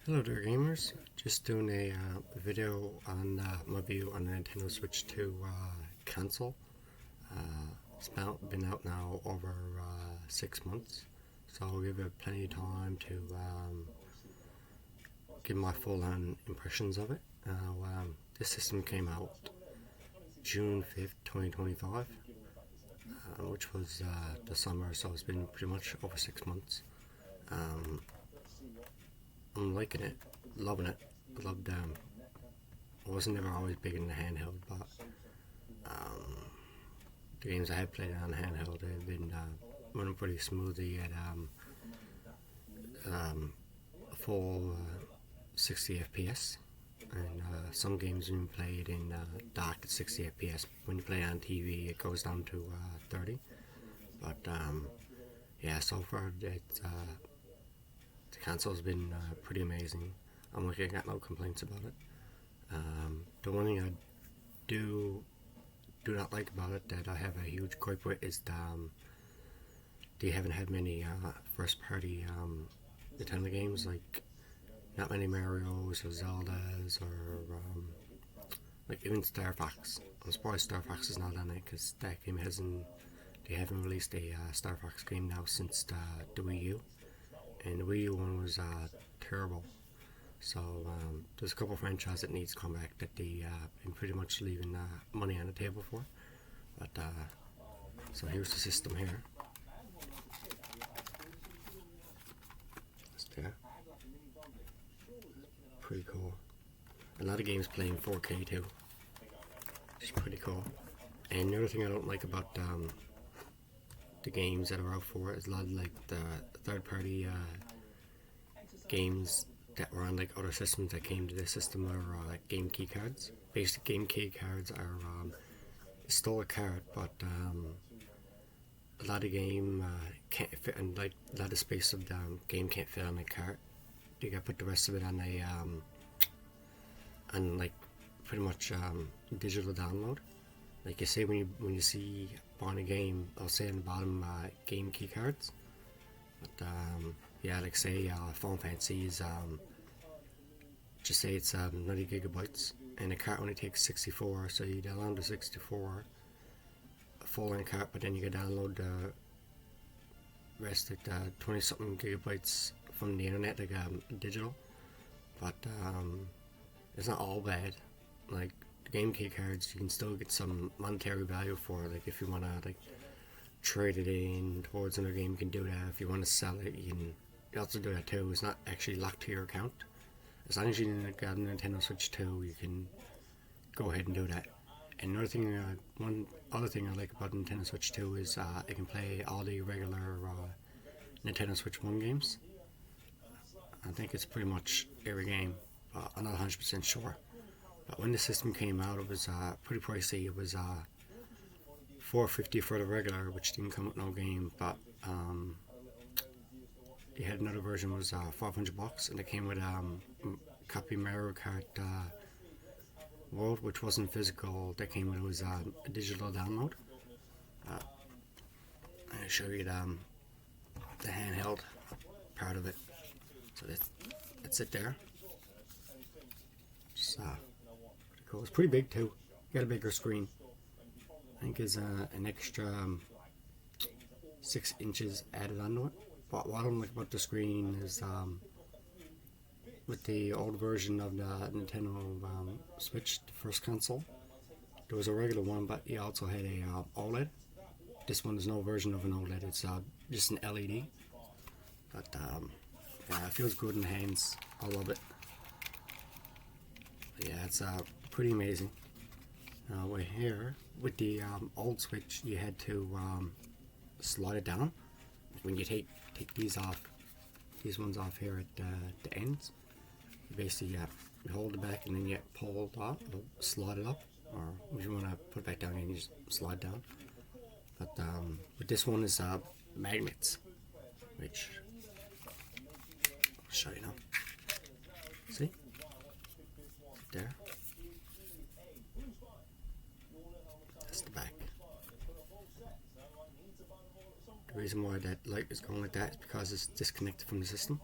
Hello there gamers, just doing a video on my view on the Nintendo Switch 2 console. It's been out now over 6 months, so I'll give it plenty of time to give my full-on impressions of it. This system came out June 5th, 2025, which was the summer, so it's been pretty much over 6 months. I'm liking it, loving it. I loved. I wasn't never always big in the handheld, but the games I have played on handheld have been running pretty smoothly at a full 60 FPS. And some games when you play it in dock at 60 FPS. When you play on TV, it goes down to 30. But yeah, so far it's. The console's been pretty amazing. I got no complaints about it. The one thing I do not like about it that I have a huge gripe with is they haven't had many first-party Nintendo games, like not many Marios or Zeldas or like even Star Fox. I'm surprised Star Fox is not on it because that game they haven't released a Star Fox game now since the Wii U. And the Wii U one was terrible. So there's a couple of franchises that needs to come back that they been pretty much leaving money on the table for. But so here's the system here. It's there. Pretty cool. A lot of games playing 4K too. It's pretty cool. And the other thing I don't like about the games that are out for it is a lot of like the third-party games that were on like other systems that came to this system are game key cards. Basic game key cards are still a card, but a lot of game can't fit, and like a lot of space of the game can't fit on a card. You gotta put the rest of it on a on like pretty much digital download. Like you say when you see buying a game, I'll say on the bottom game key cards. But yeah, like say Final Fantasy is just say it's 90 gigabytes, and the cart only takes 64, so you download the 64 full-length cart, but then you can download the rest at 20 something gigabytes from the internet, like digital. But it's not all bad. Like game key cards, you can still get some monetary value for it. Like if you want to like trade it in towards another game, you can do that. If you want to sell it, you can also do that too. It's not actually locked to your account. As long as you got a Nintendo Switch 2, you can go ahead and do that. And another thing, one other thing I like about Nintendo Switch 2 is it can play all the regular Nintendo Switch 1 games. I think it's pretty much every game, but I'm not 100% sure. But when the system came out, it was pretty pricey. It was $450 for the regular, which didn't come with no game. But they had another version was $500, and it came with copy Mario Kart World, which wasn't physical. That came with it was a digital download. I'll show you the handheld part of it. So that's it there. Just, cool. It's pretty big too. Got a bigger screen. I think is an extra 6 inches added onto it. But what I don't like about the screen is with the old version of the Nintendo Switch, the first console, there was a regular one, but you also had a OLED. This one is no version of an OLED. It's just an LED. But yeah, it feels good in the hands. I love it. But yeah, it's pretty amazing. We're here with the old Switch. You had to slide it down. When you take these off, these ones off here at the ends, you basically you hold it back and then you pull it off, slide it up, or if you want to put it back down, you just slide down. But this one is magnets, which I'll show you now. See? There. That's the back. The reason why that light is going like that is because it's disconnected from the system.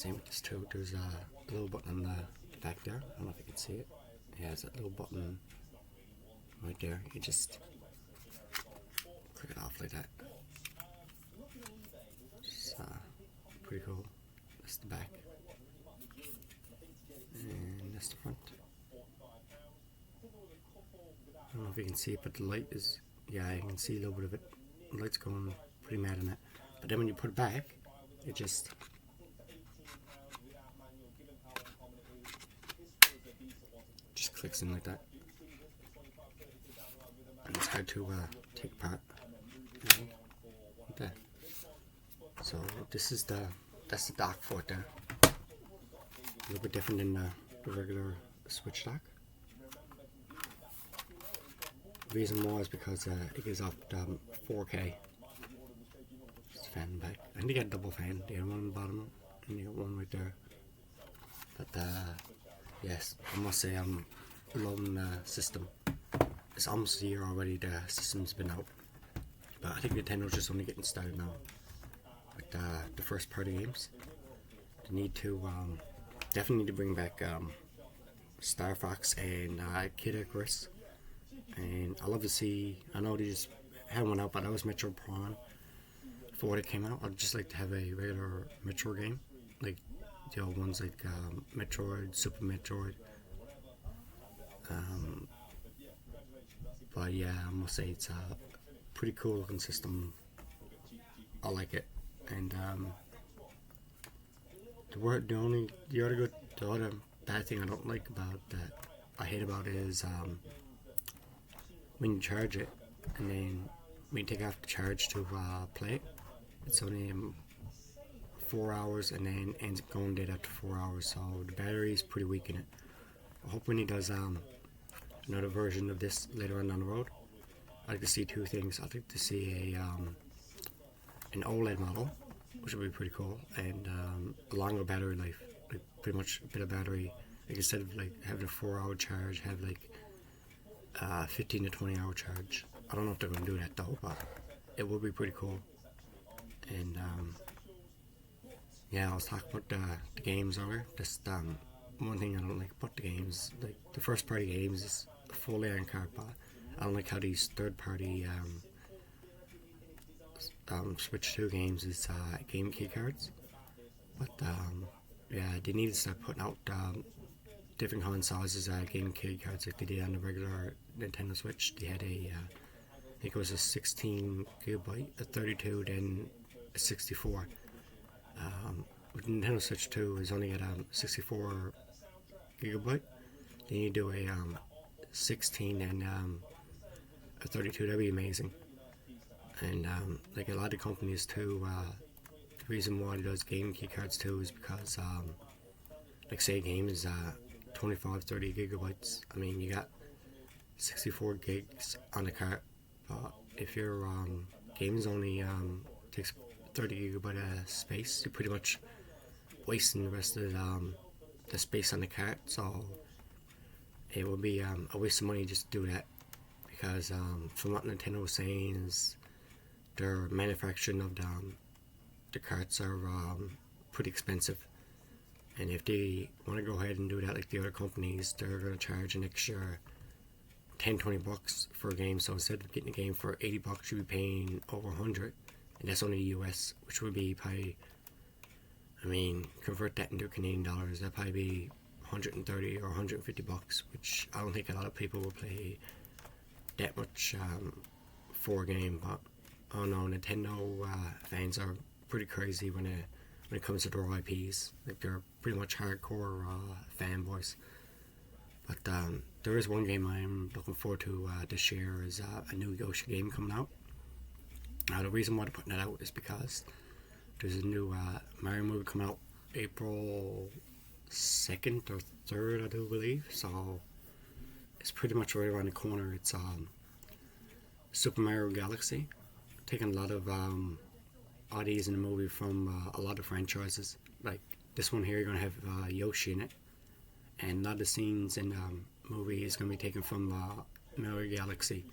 Same with this too. There's a little button on the back there. I don't know if you can see it. Yeah, there's that little button right there. You just click it off like that. It's pretty cool. That's the back. And that's the front. I don't know if you can see it, but the light is, yeah, you can see a little bit of it. The light's going pretty mad on it. But then when you put it back, it just clicks in like that. And it's hard to take apart. Like that. So this is that's the dock for it there. A little bit different than the regular Switch dock. The reason why is because it gives off 4K. It's a fan in the back. And you get a double fan. You get one on the bottom and you get one right there. But yes, I must say I'm loving the system. It's almost a year already the system's been out. But I think Nintendo's just only getting started now with the first party games. They need to definitely need to bring back Star Fox and Kid Icarus. And I love to see, I know they just had one out, but that was Metro Prime before it came out. I'd just like to have a regular Metro game, like the old ones like Metroid, Super Metroid. But yeah, I must say it's a pretty cool looking system. I like it. And the other bad thing I don't like about that, I hate about it is when you charge it and then when you take off the charge to play it, it's only 4 hours and then ends up going dead after 4 hours. So the battery is pretty weak in it. I hope when he does another version of this later on down the road, I'd like to see two things. I'd like to see an OLED model, which would be pretty cool, and a longer battery life, like pretty much a bit of battery. Like instead of like having a 4 hour charge, have like 15 to 20 hour charge. I don't know if they're going to do that though, but it would be pretty cool. And yeah, I was talking about the games earlier. Just one thing I don't like about the games, like the first party games, is fully on card, but I don't like how these third party Switch 2 games is game key cards. But yeah, they need to start putting out different kind of sizes game key cards like they did on the regular Nintendo Switch. They had I think it was a 16 gigabyte, a 32, then a 64. With Nintendo Switch 2 is only at 64 gigabyte. Then you do a 16 and a 32. That'd be amazing. And like a lot of companies too, the reason why it does game key cards too is because like say a game is 25-30 gigabytes. I mean, you got 64 gigs on the card, but if your game is only takes 30 gigabyte of space, you're pretty much wasting the rest of the space on the card. So it would be a waste of money just to do that, because from what Nintendo was saying is their manufacturing of the carts are pretty expensive, and if they want to go ahead and do that like the other companies, they're going to charge an extra $10-20 for a game. So instead of getting a game for $80, you'd be paying over 100, and that's only the US, which would be probably, I mean, convert that into Canadian dollars, that'd probably be 130 or $150, which I don't think a lot of people will pay that much for a game. But oh no, Nintendo fans are pretty crazy when it comes to their IPs. Like, they're pretty much hardcore fanboys. But there is one game I am looking forward to this year, is a new Yoshi game coming out. The reason why they're putting that out is because there's a new Mario movie coming out April 2nd or 3rd, I do believe. So it's pretty much right around the corner. It's Super Mario Galaxy, taking a lot of ideas in the movie from a lot of franchises. Like this one here, you're gonna have Yoshi in it, and a lot of the scenes in the movie is gonna be taken from Mario Galaxy.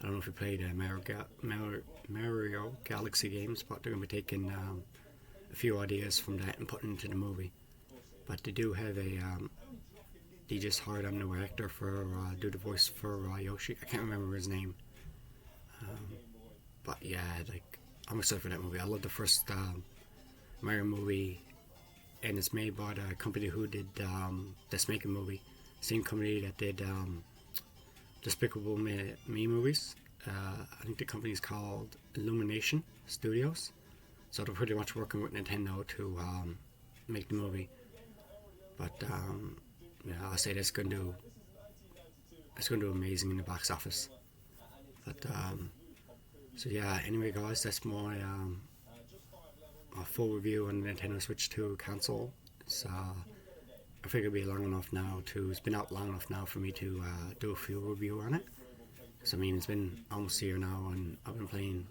I don't know if you played Mario Galaxy games, but they're gonna be taking a few ideas from that and put it into the movie. But they do have they just hired a new actor for do the voice for Yoshi. I can't remember his name. But yeah, like I'm excited for that movie. I love the first Mario movie, and it's made by the company who did the Making movie, same company that did Despicable Me movies. I think the company is called Illumination Studios. So they're pretty much working with Nintendo to make the movie. But yeah, I'll say that's going to do amazing in the box office. But so yeah, anyway, guys, that's my full review on the Nintendo Switch 2 console. It's I figure it'll be long enough now to. It's been out long enough now for me to do a full review on it. Because I mean, it's been almost a year now, and I've been playing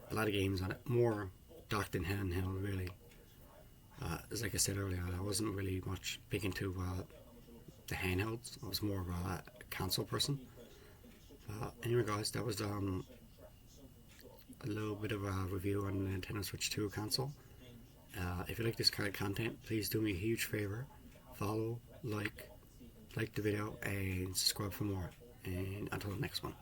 a lot of games on it. More docked than handheld, really. As like I said earlier, I wasn't really much big into the handhelds. I was more of a console person. Anyway, guys, that was a little bit of a review on the Nintendo Switch 2 console. If you like this kind of content, please do me a huge favor. Follow, like the video, and subscribe for more. And until the next one.